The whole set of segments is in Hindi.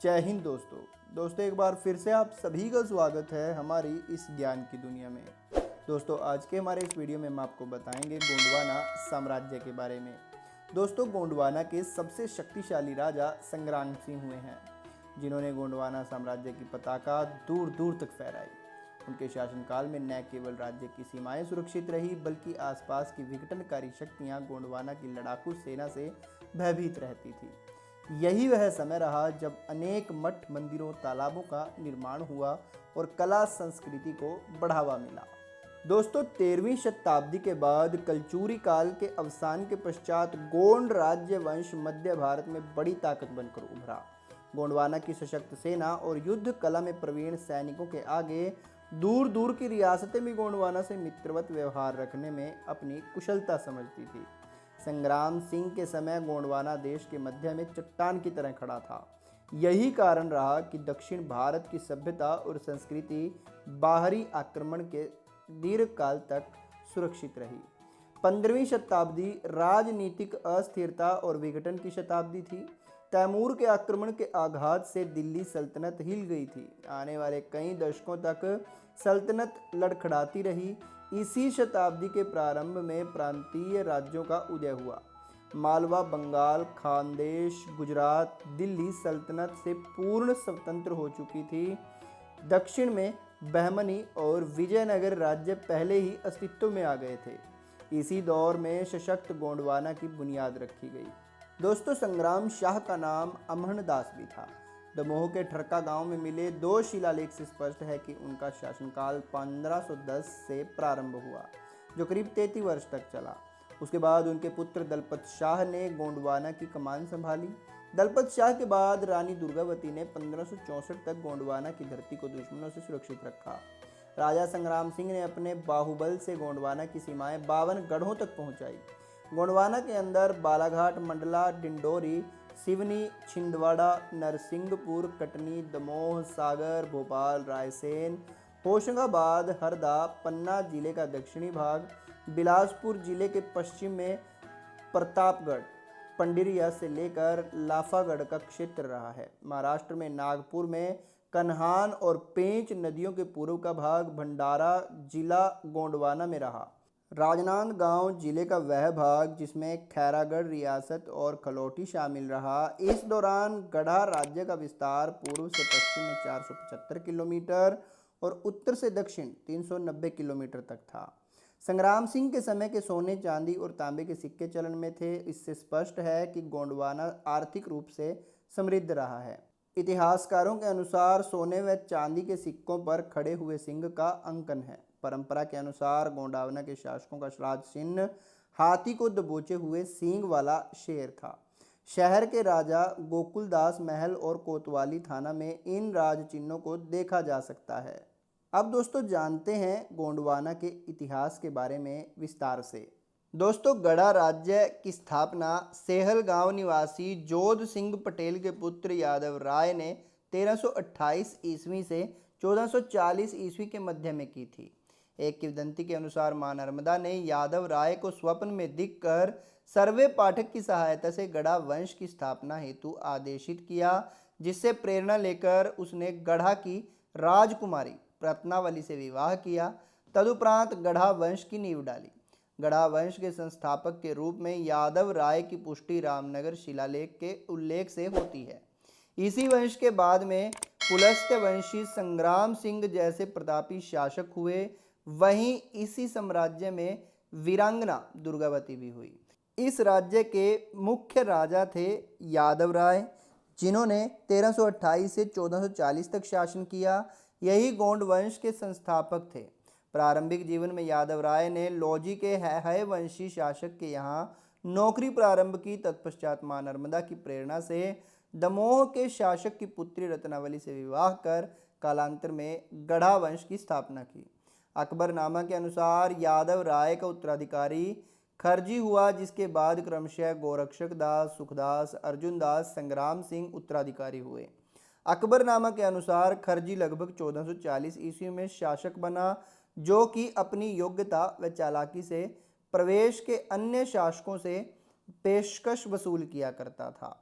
जय हिंद दोस्तों एक बार फिर से आप सभी का स्वागत है हमारी इस ज्ञान की दुनिया में। दोस्तों आज के हमारे इस वीडियो में हम आपको बताएंगे गोंडवाना साम्राज्य के बारे में। दोस्तों गोंडवाना के सबसे शक्तिशाली राजा संग्राम सिंह हुए हैं, जिन्होंने गोंडवाना साम्राज्य की पताका दूर दूर तक फहराई। उनके शासनकाल में न केवल राज्य की सीमाएं सुरक्षित रही, बल्कि आसपास की विघटनकारी शक्तियां गोंडवाना की लड़ाकू सेना से भयभीत रहती थी। यही वह समय रहा जब अनेक मठ मंदिरों तालाबों का निर्माण हुआ और कला संस्कृति को बढ़ावा मिला। दोस्तों 13वीं शताब्दी के बाद कलचुरी काल के अवसान के पश्चात गोंड राज्य वंश मध्य भारत में बड़ी ताकत बनकर उभरा। गोंडवाना की सशक्त सेना और युद्ध कला में प्रवीण सैनिकों के आगे दूर दूर की रियासतें भी गोंडवाना से मित्रवत व्यवहार रखने में अपनी कुशलता समझती थी। संग्राम सिंह के समय गोंडवाना देश के मध्य में चट्टान की तरह खड़ा था। यही कारण रहा कि दक्षिण भारत की सभ्यता और संस्कृति बाहरी आक्रमण के दीर्घकाल तक सुरक्षित रही। 15वीं शताब्दी राजनीतिक अस्थिरता और विघटन की शताब्दी थी। तैमूर के आक्रमण के आघात से दिल्ली सल्तनत हिल गई थी। आने वाले कई दशकों तक सल्तनत लड़खड़ाती रही। इसी शताब्दी के प्रारंभ में प्रांतीय राज्यों का उदय हुआ। मालवा, बंगाल, खानदेश, गुजरात दिल्ली सल्तनत से पूर्ण स्वतंत्र हो चुकी थी। दक्षिण में बहमनी और विजयनगर राज्य पहले ही अस्तित्व में आ गए थे। इसी दौर में सशक्त गोंडवाना की बुनियाद रखी गई। दोस्तों संग्राम शाह का नाम अमहन दास भी था। दमोह के ठरका गांव में मिले 2 शिलालेख से स्पष्ट है कि उनका शासनकाल 1510 से प्रारंभ हुआ, जो करीब 33 वर्ष तक चला। उसके बाद उनके पुत्र दलपत शाह ने गोंडवाना की कमान संभाली। दलपत शाह के बाद रानी दुर्गावती ने 1564 तक गोंडवाना की धरती को दुश्मनों से सुरक्षित रखा। राजा संग्राम सिंह ने अपने बाहुबल से गोंडवाना की सीमाएं 52 गढ़ों तक पहुंचाई। गोंडवाना के अंदर बालाघाट, मंडला, डिंडोरी, सिवनी, छिंदवाड़ा, नरसिंहपुर, कटनी, दमोह, सागर, भोपाल, रायसेन, होशंगाबाद, हरदा, पन्ना जिले का दक्षिणी भाग, बिलासपुर जिले के पश्चिम में प्रतापगढ़, पंडिरिया से लेकर लाफागढ़ का क्षेत्र रहा है। महाराष्ट्र में नागपुर में कन्हान और पेंच नदियों के पूर्व का भाग भंडारा जिला गोंडवाना में रहा। राजनांदगांव जिले का वह भाग जिसमें खैरागढ़ रियासत और खलोटी शामिल रहा। इस दौरान गढ़ा राज्य का विस्तार पूर्व से पश्चिम में 475 किलोमीटर और उत्तर से दक्षिण 390 किलोमीटर तक था। संग्राम सिंह के समय के सोने, चांदी और तांबे के सिक्के चलन में थे। इससे स्पष्ट है कि गोंडवाना आर्थिक रूप से समृद्ध रहा है। इतिहासकारों के अनुसार सोने व चांदी के सिक्कों पर खड़े हुए सिंह का अंकन है। परंपरा के अनुसार गोंडवाना के शासकों का श्राद्ध चिन्ह हाथी को दबोचे हुए सींग वाला शेर था। शहर के राजा गोकुलदास महल और कोतवाली थाना में इन राज चिन्हों को देखा जा सकता है। अब दोस्तों जानते हैं गोंडवाना के इतिहास के बारे में विस्तार से। दोस्तों गढ़ा राज्य की स्थापना सेहल गांव निवासी जोध सिंह पटेल के पुत्र यादव राय ने 1328 ईस्वी से 1440 ईस्वी के मध्य में की थी। एक किंवदंती के अनुसार मां नर्मदा ने यादव राय को स्वप्न में दिखकर सर्वे पाठक की सहायता से गढ़ा वंश की स्थापना हेतु आदेशित किया, जिससे प्रेरणा लेकर उसने गढ़ा की राजकुमारी रत्नावली से विवाह किया। तदुपरांत गढ़ा वंश की नींव डाली। गढ़ा वंश के संस्थापक के रूप में यादव राय की पुष्टि रामनगर शिलालेख के उल्लेख से होती है। इसी वंश के बाद में पुलस्त्य वंशी संग्राम सिंह जैसे प्रतापी शासक हुए। वहीं इसी साम्राज्य में वीरांगना दुर्गावती भी हुई। इस राज्य के मुख्य राजा थे यादव राय, जिन्होंने 1328 से 1440 तक शासन किया। यही गोंड वंश के संस्थापक थे। प्रारंभिक जीवन में यादव राय ने लोजी के है वंशी शासक के यहाँ नौकरी प्रारंभ की। तत्पश्चात मां नर्मदा की प्रेरणा से दमोह के शासक की पुत्री रत्नावली से विवाह कर कालांतर में गढ़ा वंश की स्थापना की। अकबरनामा के अनुसार यादव राय का उत्तराधिकारी खरजी हुआ, जिसके बाद क्रमशः गोरक्षक दास, सुखदास, अर्जुन दास, संग्राम सिंह उत्तराधिकारी हुए। अकबरनामा के अनुसार खरजी लगभग 1440 ईस्वी में शासक बना, जो कि अपनी योग्यता व चालाकी से प्रवेश के अन्य शासकों से पेशकश वसूल किया करता था।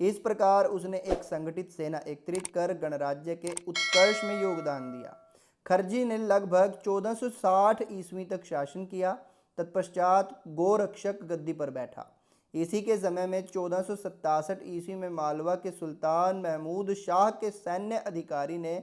इस प्रकार उसने एक संगठित सेना एकत्रित कर गणराज्य के उत्कर्ष में योगदान दिया। खरजी ने लगभग 1460 ईस्वी तक शासन किया। तत्पश्चात गोरक्षक गद्दी पर बैठा। इसी के समय में 1467 ईस्वी में मालवा के सुल्तान महमूद शाह के सैन्य अधिकारी ने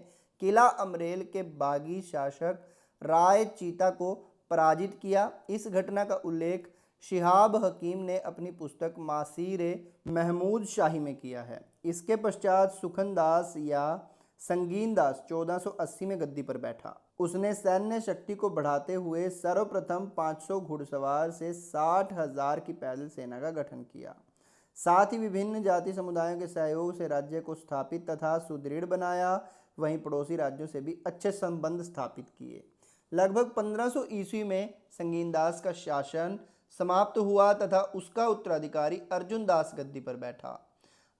किला अमरेल के बागी शासक राय चीता को पराजित किया। इस घटना का उल्लेख शिहाब हकीम ने अपनी पुस्तक मासीरे महमूद शाही में किया है। इसके पश्चात सुखनदास या संगीनदास 1480 में गद्दी पर बैठा। उसने सैन्य शक्ति को बढ़ाते हुए सर्वप्रथम 500 घुड़सवार से 60,000 की पैदल सेना का गठन किया। साथ ही विभिन्न जाति समुदायों के सहयोग से राज्य को स्थापित तथा सुदृढ़ बनाया। वहीं पड़ोसी राज्यों से भी अच्छे संबंध स्थापित किए। लगभग 1500 ईस्वी में संगीनदास का शासन समाप्त हुआ तथा उसका उत्तराधिकारी अर्जुन दास गद्दी पर बैठा।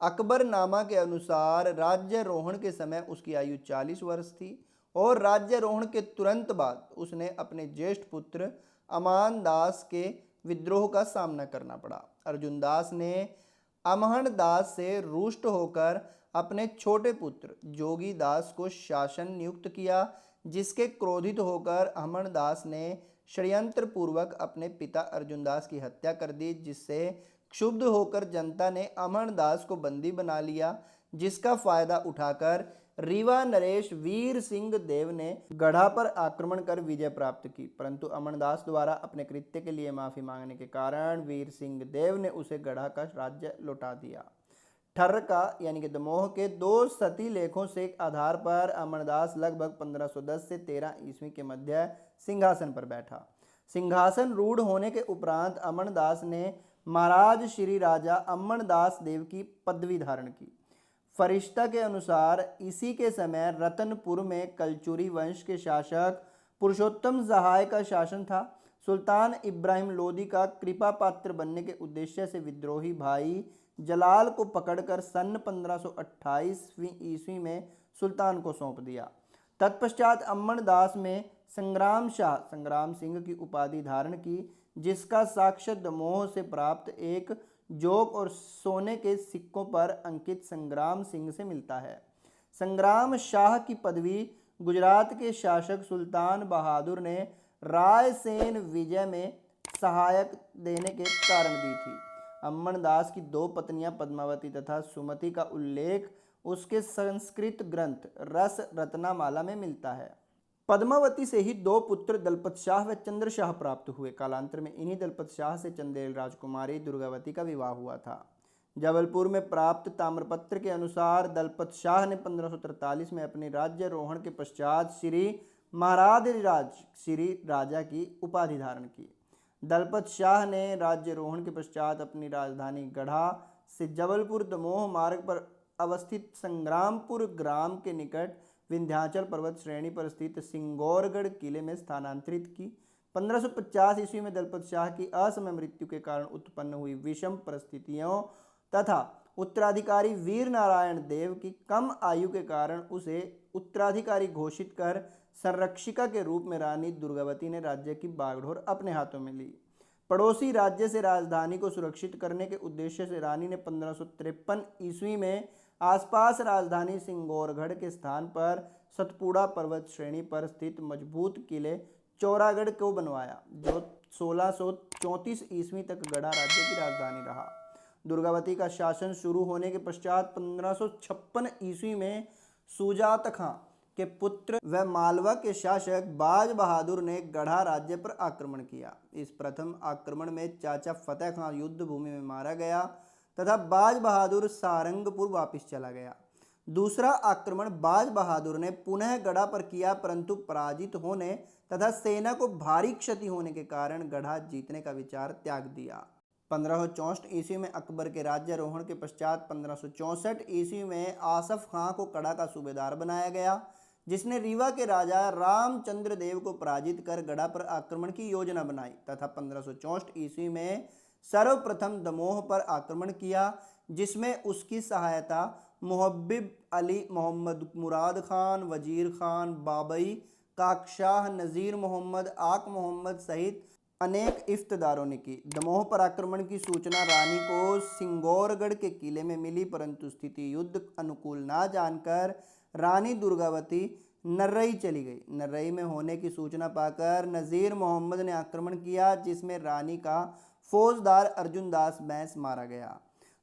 अकबरनामा के अनुसार राज्यारोहण के समय उसकी आयु 40 वर्ष थी और राज्यारोहण के तुरंत बाद उसने अपने ज्येष्ठ पुत्र अमान दास के विद्रोह का सामना करना पड़ा। अर्जुन दास ने अमहन दास से रुष्ट होकर अपने छोटे पुत्र जोगी दास को शासन नियुक्त किया, जिसके क्रोधित होकर अमहन दास ने षड्यंत्र पूर्वक अपने पिता अर्जुन दास की हत्या कर दी, जिससे क्षुब्ध होकर जनता ने अमहन दास को बंदी बना लिया, जिसका फायदा उठाकर रीवा नरेश वीर सिंह देव ने गढ़ा पर आक्रमण कर विजय प्राप्त की। परंतु अमन दास द्वारा अपने कृत्य के लिए माफी मांगने के कारण वीर सिंह देव ने उसे गढ़ा का राज्य लौटा दिया। ठर्रका यानी कि दमोह के 2 सती लेखों से आधार पर अमरदास लगभग 1510 से 13 ईस्वी के मध्य सिंहासन पर बैठा। सिंहासन रूढ़ होने के उपरांत अमरदास ने महाराज श्री राजा अमरदास देव की पदवी धारण की। फरिश्ता के अनुसार इसी के समय रतनपुर में कलचुरी वंश के शासक पुरुषोत्तम सहाय का शासन था। सुल्तान इब्राहिम लोदी का कृपा पात्र बनने के उद्देश्य से विद्रोही भाई जलाल को पकड़कर सन 1528 ईस्वी में सुल्तान को सौंप दिया। तत्पश्चात अम्मन दास में संग्राम सिंह की उपाधि धारण की, जिसका साक्ष्य दमोह से प्राप्त एक जोक और सोने के सिक्कों पर अंकित संग्राम सिंह से मिलता है। संग्राम शाह की पदवी गुजरात के शासक सुल्तान बहादुर ने रायसेन विजय में सहायक देने के कारण दी थी। अम्मन दास की 2 पत्नियां पद्मावती तथा सुमति का उल्लेख उसके संस्कृत ग्रंथ रस रत्नामाला में मिलता है। पद्मावती से ही 2 पुत्र दलपत शाह व चंद्र शाह प्राप्त हुए। कालांतर में इन्हीं दलपत शाह से चंदेल राजकुमारी दुर्गावती का विवाह हुआ था। जबलपुर में प्राप्त ताम्रपत्र के अनुसार दलपत शाह ने 1543 में अपने राज्यारोहण के पश्चात श्री राजा की उपाधि धारण की। दलपत शाह ने राज्यारोहण के पश्चात अपनी राजधानी गढ़ा से जबलपुर दमोह मार्ग पर अवस्थित संग्रामपुर ग्राम के निकट विंध्याचल पर्वत श्रेणी पर स्थित सिंगौरगढ़ किले में स्थानांतरित की। 1550 ईस्वी में दलपत शाह की असमय मृत्यु के कारण उत्पन्न हुई विषम परिस्थितियों तथा उत्तराधिकारी वीर नारायण देव की कम आयु के कारण उसे उत्तराधिकारी घोषित कर संरक्षिका के रूप में रानी दुर्गावती ने राज्य की बागडोर अपने हाथों में ली। पड़ोसी राज्य से राजधानी को सुरक्षित करने के उद्देश्य से रानी ने 1553 ईस्वी में आसपास राजधानी सिंगौरगढ़ के स्थान पर सतपुड़ा पर्वत श्रेणी पर स्थित मजबूत किले चौरागढ़ को बनवाया, जो 1634 ईस्वी तक गढ़ा राज्य की राजधानी रहा। दुर्गावती का शासन शुरू होने के पश्चात 1556 ईस्वी में सुजात खां के पुत्र व मालवा के शासक बाज बहादुर ने गढ़ा राज्य पर आक्रमण किया। इस प्रथम आक्रमण में चाचा फतेह खां युद्ध भूमि में मारा गया तथा बाज बहादुर सारंगपुर वापस चला गया। दूसरा आक्रमण बाज बहादुर ने पुनः गढ़ा पर किया, परंतु पराजित होने तथा सेना को भारी क्षति होने के कारण गढ़ा जीतने का विचार त्याग दिया। 1564 ईस्वी में अकबर के राज्यारोहण के पश्चात 1564 ईस्वी में आसफ खां को कड़ा का सूबेदार बनाया गया, जिसने रीवा के राजा रामचंद्र देव को पराजित कर गढ़ा पर आक्रमण की योजना बनाई तथा 1564 ईस्वी में सर्वप्रथम दमोह पर आक्रमण किया, जिसमें उसकी सहायता मुहब्बिब अली, मोहम्मद मुराद खान, वजीर खान, बाबई, काकशाह, नज़ीर मोहम्मद, आक मोहम्मद सहित अनेक इफ्तदारों ने की। दमोह पर आक्रमण की सूचना रानी को सिंगौरगढ़ के किले में मिली, परंतु स्थिति युद्ध अनुकूल ना जानकर रानी दुर्गावती नर्रई चली गई। नर्रई में होने की सूचना पाकर नज़ीर मोहम्मद ने आक्रमण किया, जिसमें रानी का फौजदार अर्जुन दास बैंस मारा गया।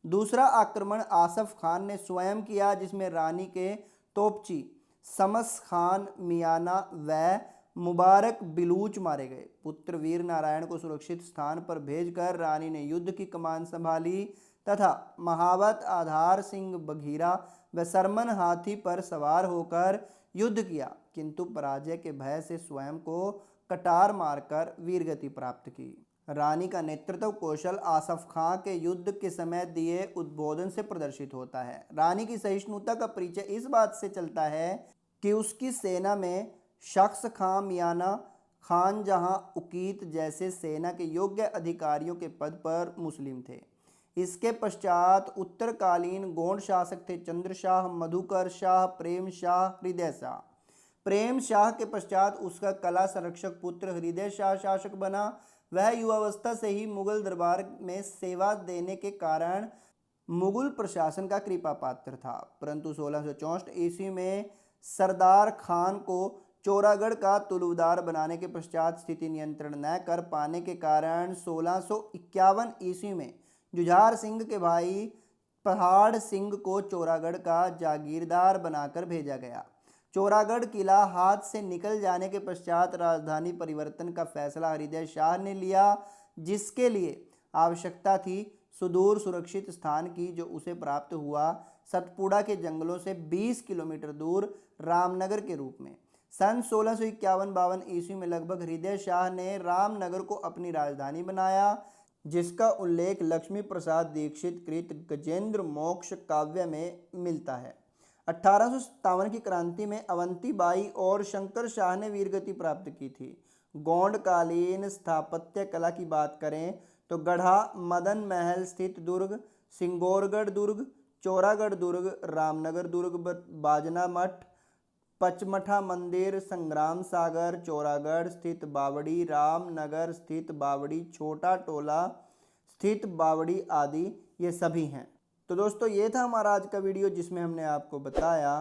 दूसरा आक्रमण आसफ खान ने स्वयं किया, जिसमें रानी के तोपची समस खान मियाना व मुबारक बिलूच मारे गए। पुत्र वीर नारायण को सुरक्षित स्थान पर भेजकर रानी ने युद्ध की कमान संभाली तथा महावत आधार सिंह बघीरा व सरमन हाथी पर सवार होकर युद्ध किया, किंतु पराजय के भय से स्वयं को कटार मारकर वीरगति प्राप्त की। रानी का नेतृत्व कौशल आसफ खां के युद्ध के समय दिए उद्बोधन से प्रदर्शित होता है। रानी की सहिष्णुता का परिचय इस बात से चलता है कि उसकी सेना में शख्स खां मियाना खान जहां उकीत जैसे सेना के योग्य अधिकारियों के पद पर मुस्लिम थे। इसके पश्चात उत्तरकालीन गोंड शासक थे चंद्र शाह, मधुकर शाह, प्रेम शाह, हृदय शाह। प्रेम शाह के पश्चात उसका कला संरक्षक पुत्र हृदय शाह शासक बना। वह युवावस्था से ही मुगल दरबार में सेवा देने के कारण मुगल प्रशासन का कृपा पात्र था, परंतु 1664 ईस्वी में सरदार खान को चौरागढ़ का तुलुबदार बनाने के पश्चात स्थिति नियंत्रण न कर पाने के कारण 1651 ईस्वी में जुझार सिंह के भाई पहाड़ सिंह को चौरागढ़ का जागीरदार बनाकर भेजा गया। चौरागढ़ किला हाथ से निकल जाने के पश्चात राजधानी परिवर्तन का फैसला हृदय शाह ने लिया, जिसके लिए आवश्यकता थी सुदूर सुरक्षित स्थान की, जो उसे प्राप्त हुआ सतपुड़ा के जंगलों से 20 किलोमीटर दूर रामनगर के रूप में। सन 1651-52 ईस्वी में लगभग हृदय शाह ने रामनगर को अपनी राजधानी बनाया, जिसका उल्लेख लक्ष्मी प्रसाद दीक्षित कृत गजेंद्र मोक्ष काव्य में मिलता है। 1857 की क्रांति में अवंती बाई और शंकर शाह ने वीरगति प्राप्त की थी। गोंडकालीन स्थापत्य कला की बात करें तो गढ़ा मदन महल स्थित दुर्ग, सिंगौरगढ़ दुर्ग, चौरागढ़ दुर्ग, रामनगर दुर्ग, बाजना मठ, पचमठा मंदिर, संग्राम सागर, चौरागढ़ स्थित बावड़ी, रामनगर स्थित बावड़ी, छोटा टोला स्थित बावड़ी आदि ये सभी हैं। तो दोस्तों ये था हमारा आज का वीडियो, जिसमें हमने आपको बताया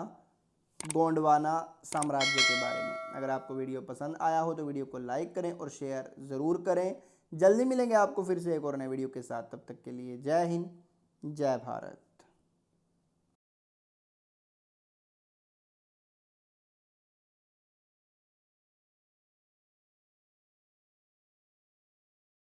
गोंडवाना साम्राज्य के बारे में। अगर आपको वीडियो पसंद आया हो तो वीडियो को लाइक करें और शेयर ज़रूर करें। जल्दी मिलेंगे आपको फिर से एक और नए वीडियो के साथ। तब तक के लिए जय हिंद, जय भारत।